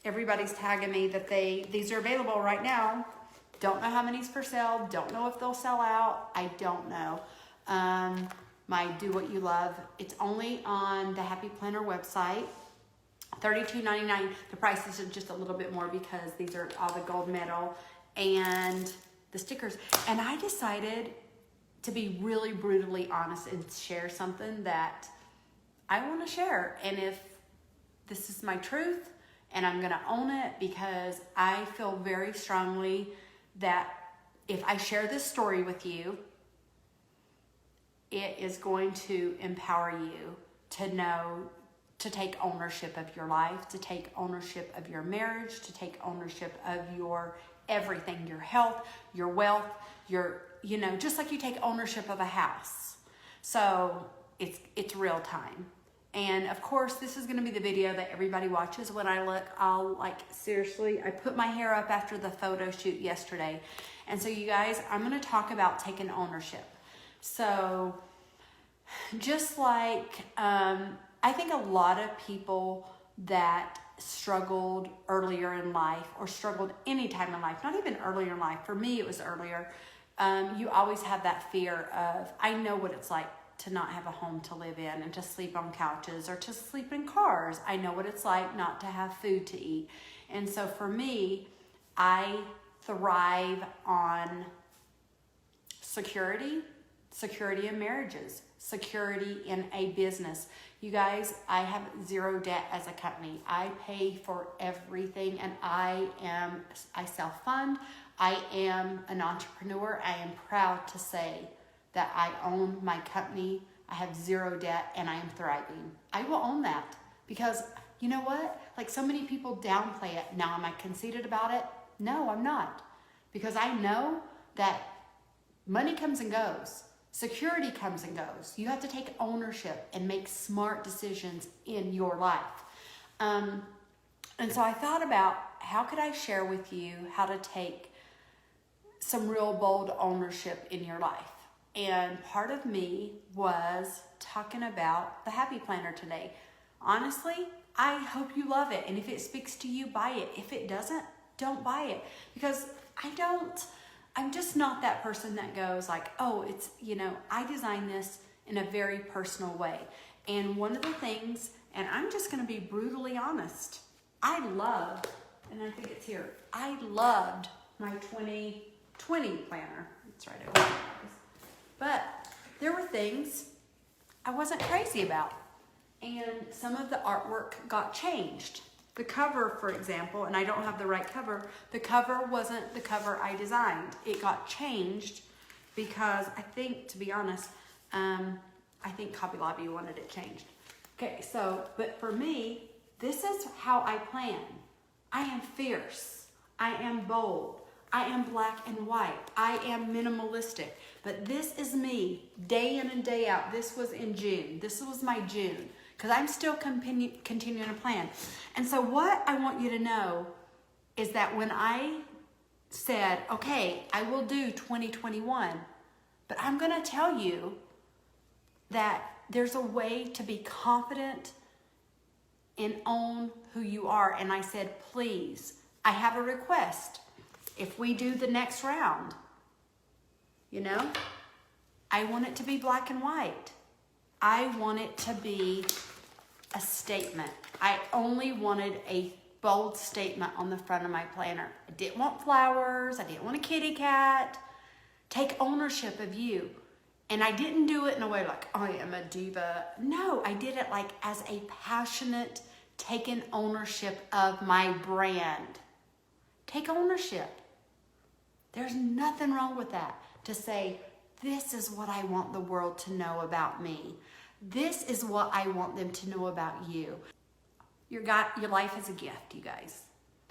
everybody's tagging me that these are available right now. Don't know how many's for sale. Don't know if they'll sell out. I don't know. My Do What You Love. It's only on the Happy Planner website. $32.99. The price is just a little bit more because these are all the gold medal and the stickers. And I decided to be really brutally honest and share something that I want to share. And if this is my truth, and I'm going to own it, because I feel very strongly that if I share this story with you, it is going to empower you to know, to take ownership of your life, to take ownership of your marriage, to take ownership of your everything, your health, your wealth, your, you know, just like you take ownership of a house. So it's real time. And of course, this is going to be the video that everybody watches. When I look, I'll like, seriously, I put my hair up after the photo shoot yesterday. And so you guys, I'm going to talk about taking ownership. So just like, I think a lot of people that struggled earlier in life, or struggled any time in life, not even earlier in life, for me it was earlier, you always have that fear of, I know what it's like to not have a home to live in and to sleep on couches or to sleep in cars. I know what it's like not to have food to eat. And so for me, I thrive on security in marriages, security in a business. You guys, I have zero debt as a company. I pay for everything, and I self-fund. I am an entrepreneur. I am proud to say that I own my company. I have zero debt, and I am thriving. I will own that, because you know what? Like, so many people downplay it. Now, am I conceited about it? No, I'm not, because I know that money comes and goes. Security comes and goes. You have to take ownership and make smart decisions in your life. And so I thought about, how could I share with you how to take some real bold ownership in your life? And part of me was talking about the Happy Planner today. Honestly, I hope you love it. And if it speaks to you, buy it. If it doesn't, don't buy it. Because I'm just not that person that goes like, oh, it's, you know, I designed this in a very personal way. And one of the things, and I'm just going to be brutally honest, I loved, and I think it's here, I loved my 2020 planner. It's right over there. But there were things I wasn't crazy about. And some of the artwork got changed. The cover, for example, and I don't have the right cover, the cover wasn't the cover I designed. It got changed because I think, to be honest, I think Hobby Lobby wanted it changed. Okay, so, but for me, this is how I plan. I am fierce. I am bold. I am black and white. I am minimalistic. But this is me, day in and day out. This was in June. This was my June, because I'm still continuing to plan. And so what I want you to know is that when I said, okay, I will do 2021, but I'm going to tell you that there's a way to be confident and own who you are. And I said, please, I have a request. If we do the next round, you know, I want it to be black and white. I want it to be a statement. I only wanted a bold statement on the front of my planner. I didn't want flowers. I didn't want a kitty cat. Take ownership of you. And I didn't do it in a way like, I am a diva. No, I did it like as a passionate, taking ownership of my brand. Take ownership. There's nothing wrong with that. To say, this is what I want the world to know about me. This is what I want them to know about you. Your life is a gift, you guys.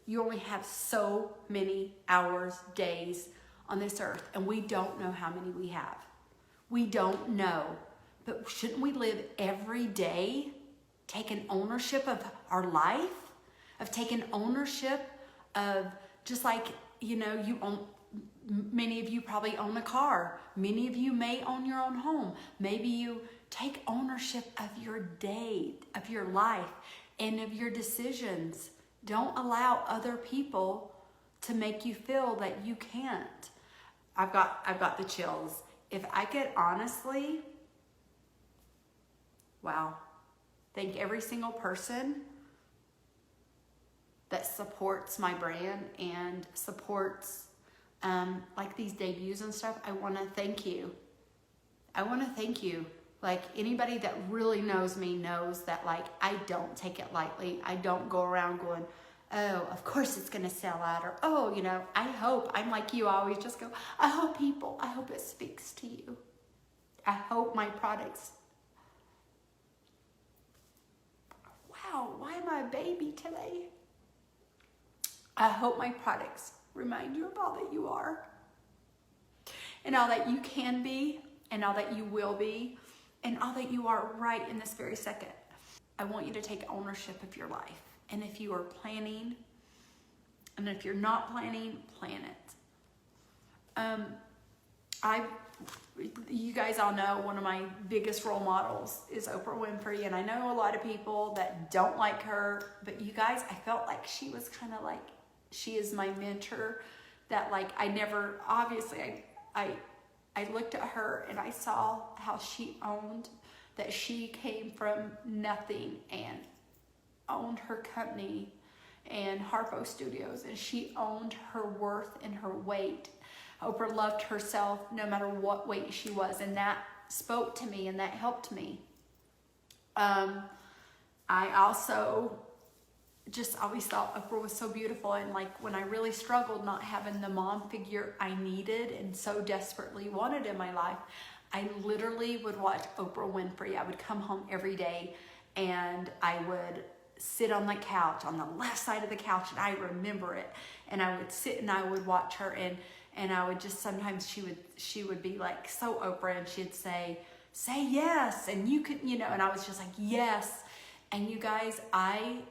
You only have so many hours, days on this earth, and we don't know how many we have. We don't know. But shouldn't we live every day taking ownership of our life? Of taking ownership of, just like, you know, you own, many of you probably own a car. Many of you may own your own home. Maybe you take ownership of your day, of your life, and of your decisions Don't allow other people to make you feel that you can't. I've got the chills. If I could honestly, wow, thank every single person that supports my brand and supports like these debuts and stuff. I want to thank you. I want to thank you. Like, anybody that really knows me knows that, like, I don't take it lightly. I don't go around going, oh, of course it's going to sell out, or, oh, you know, I hope. I'm like you, I always just go, I hope it speaks to you. I hope my products, wow, why am I a baby today? I hope my products remind you of all that you are, and all that you can be, and all that you will be, and all that you are right in this very second. I want you to take ownership of your life. And if you are planning, and if you're not planning, plan it. You guys all know one of my biggest role models is Oprah Winfrey, and I know a lot of people that don't like her, but you guys, I felt like she was kind of like, she is my mentor, that like I never, obviously I looked at her and I saw how she owned that she came from nothing and owned her company and Harpo Studios, and she owned her worth and her weight. Oprah loved herself no matter what weight she was, and that spoke to me and that helped me. I also just always thought Oprah was so beautiful, and like when I really struggled not having the mom figure I needed and so desperately wanted in my life, I literally would watch Oprah Winfrey. I would come home every day and I would sit on the couch, on the left side of the couch, and I remember it, and I would sit and I would watch her, and I would just, sometimes she would be like so Oprah, and she'd say yes, and you could, you know, and I was just like, yes. And you guys, I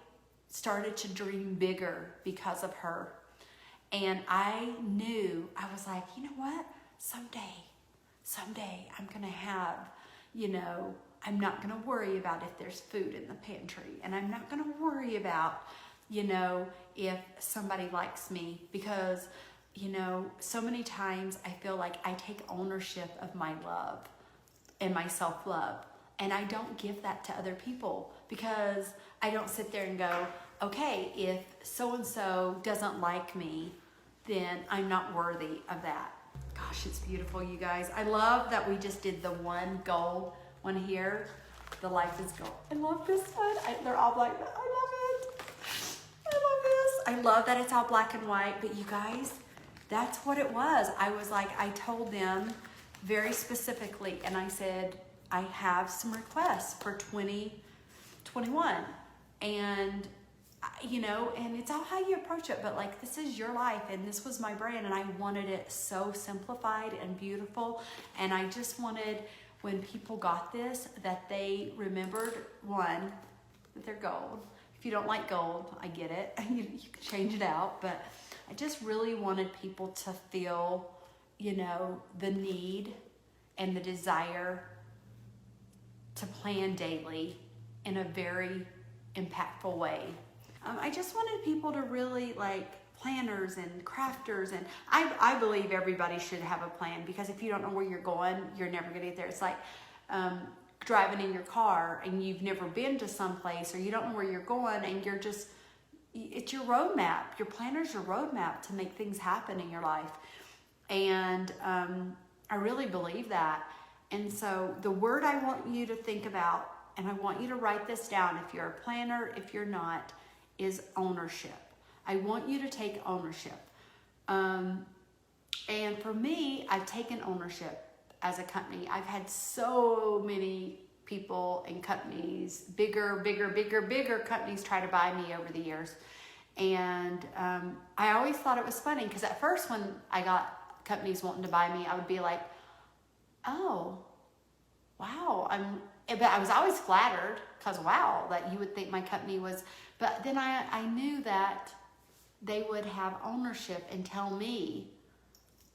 started to dream bigger because of her. And I knew, I was like, you know what? Someday I'm gonna have, you know, I'm not gonna worry about if there's food in the pantry, and I'm not gonna worry about, you know, if somebody likes me, because, you know, so many times I feel like I take ownership of my love and my self-love, and I don't give that to other people, because I don't sit there and go, okay, if so-and-so doesn't like me, then I'm not worthy of that. Gosh, it's beautiful, you guys. I love that we just did the one gold one here. The life is gold. I love this one. They're all black. I love it. I love this. I love that it's all black and white, but you guys, that's what it was. I was like, I told them very specifically, and I said, I have some requests for 2021. And, you know, and it's all how you approach it, but like, this is your life, and this was my brand, and I wanted it so simplified and beautiful. And I just wanted, when people got this, that they remembered, one, that they're gold. If you don't like gold, I get it. You can change it out, but I just really wanted people to feel, you know, the need and the desire to plan daily in a very impactful way. I just wanted people to really, like, planners and crafters, and I believe everybody should have a plan, because if you don't know where you're going, you're never gonna get there. It's like driving in your car and you've never been to some place, or you don't know where you're going, and you're just, it's your roadmap. Your planner's your roadmap to make things happen in your life. And I really believe that. And so the word I want you to think about, and I want you to write this down if you're a planner, if you're not, is ownership. I want you to take ownership. And for me, I've taken ownership as a company. I've had so many people and companies, bigger companies, try to buy me over the years. And I always thought it was funny, because at first when I got companies wanting to buy me, I would be like, oh, wow. But I was always flattered, because wow, that you would think my company was, but then I knew that they would have ownership and tell me,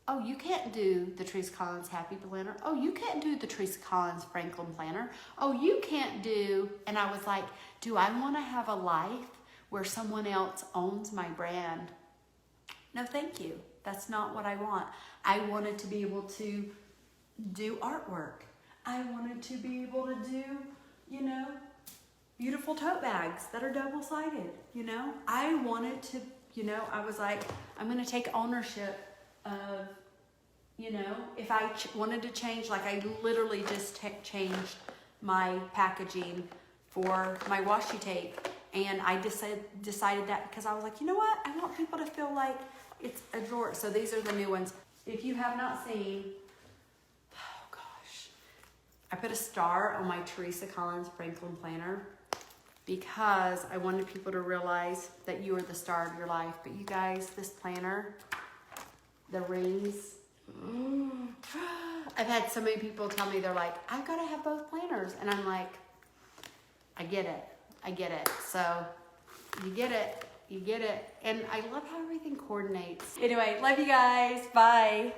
oh, you can't do the Teresa Collins Happy Planner. Oh, you can't do the Teresa Collins Franklin Planner. Oh, you can't do, and I was like, do I want to have a life where someone else owns my brand. No, thank you. That's not what I want. I wanted to be able to do artwork. I wanted to be able to do, you know, beautiful tote bags that are double-sided, you know. I wanted to, you know, I was like, I'm going to take ownership of, you know, if I wanted to change, like I literally just changed my packaging for my washi tape. And I decided that because I was like, you know what? I want people to feel like it's a drawer. So these are the new ones. If you have not seen, oh gosh, I put a star on my Teresa Collins Franklin planner because I wanted people to realize that you are the star of your life. But you guys, this planner, the rings, I've had so many people tell me, they're like, I've got to have both planners. And I'm like, I get it. I get it. So you get it. You get it. And I love how everything coordinates. Anyway, love you guys. Bye.